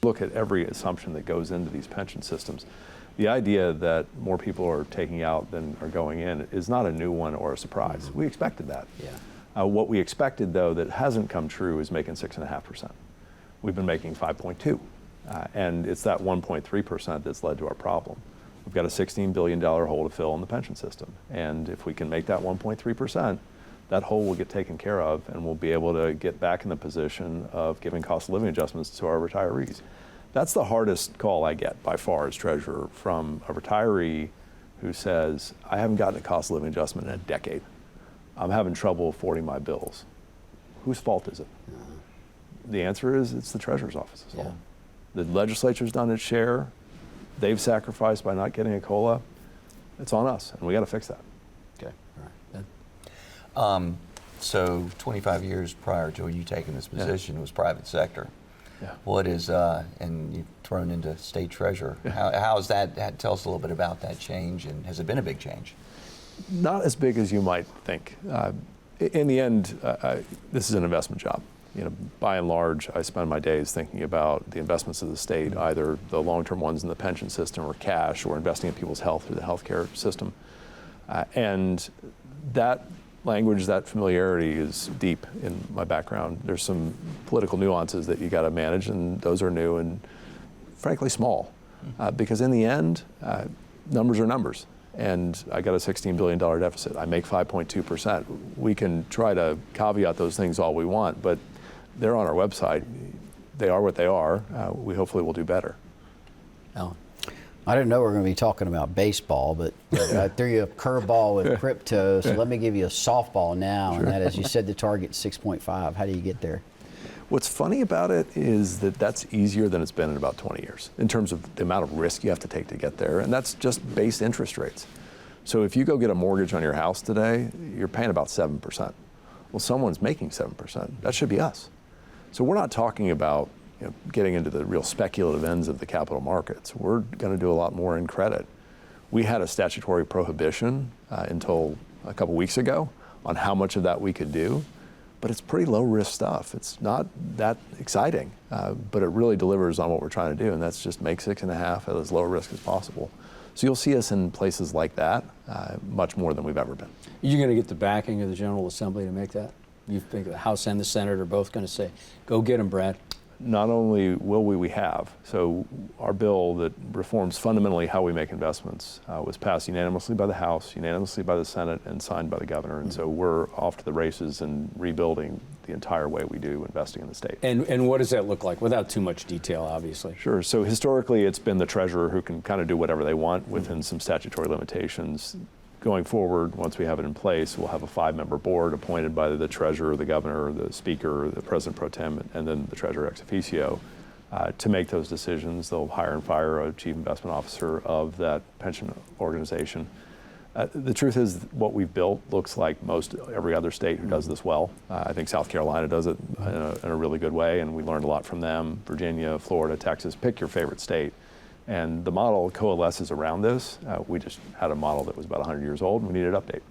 Look at every assumption that goes into these pension systems. The idea that more people are taking out than are going in is not a new one or a surprise. We expected that. Yeah. What we expected, though, that hasn't come true is making 6.5%. We've been making 5.2, and it's that 1.3% that's led to our problem. We've got a $16 billion hole to fill in the pension system, and if we can make that 1.3%, that hole will get taken care of, and we'll be able to get back in the position of giving cost of living adjustments to our retirees. That's the hardest call I get by far as treasurer, from a retiree who says, I haven't gotten a cost of living adjustment in a decade. I'm having trouble affording my bills. Whose fault is it? The answer is it's the treasurer's office's fault. The legislature's done its share. They've sacrificed by not getting a COLA. It's on us, and we got to fix that. Okay, all right. So 25 years prior to you taking this position was private sector. Yeah. What is, and you've thrown into state treasurer. How is that, tell us a little bit about that change, and has it been a big change? Not as big as you might think. In the end, this is an investment job. By and large, I spend my days thinking about the investments of the state, either the long-term ones in the pension system or cash, or investing in people's health through the healthcare system. And that language, that familiarity is deep in my background. There's some political nuances that you got to manage, and those are new and frankly small. Because in the end, numbers are numbers. And I got a $16 billion deficit. I make 5.2%. We can try to caveat those things all we want, but they're on our website. They are what they are. We hopefully will do better. Alan? I didn't know we were going to be talking about baseball, but I threw you a curveball with crypto, so let me give you a softball now, and that is, you said the target's 6.5. How do you get there? What's funny about it is that that's easier than it's been in about 20 years in terms of the amount of risk you have to take to get there, and that's just base interest rates. So if you go get a mortgage on your house today, you're paying about 7%. Well, someone's making 7%. That should be us. So we're not talking about getting into the real speculative ends of the capital markets. We're going to do a lot more in credit. We had a statutory prohibition until a couple weeks ago on how much of that we could do, but it's pretty low risk stuff. It's not that exciting, but it really delivers on what we're trying to do, and that's just make 6.5 at as low risk as possible. So you'll see us in places like that much more than we've ever been. You're going to get the backing of the General Assembly to make that? You think the House and the Senate are both going to say, go get them, Brad? Not only will we have. So our bill that reforms fundamentally how we make investments was passed unanimously by the House, unanimously by the Senate, and signed by the governor. And so we're off to the races and rebuilding the entire way we do investing in the state. And what does that look like, without too much detail, obviously? Sure. So historically, it's been the treasurer who can kind of do whatever they want within some statutory limitations. Going forward, once we have it in place, we'll have a 5-member board appointed by the treasurer, the governor, the speaker, the president pro tem, and then the treasurer ex officio to make those decisions. They'll hire and fire a chief investment officer of that pension organization. The truth is, what we've built looks like most every other state who does this well. I think South Carolina does it in a really good way, and we learned a lot from them. Virginia, Florida, Texas, pick your favorite state. And the model coalesces around this. We just had a model that was about 100 years old, and we needed to update.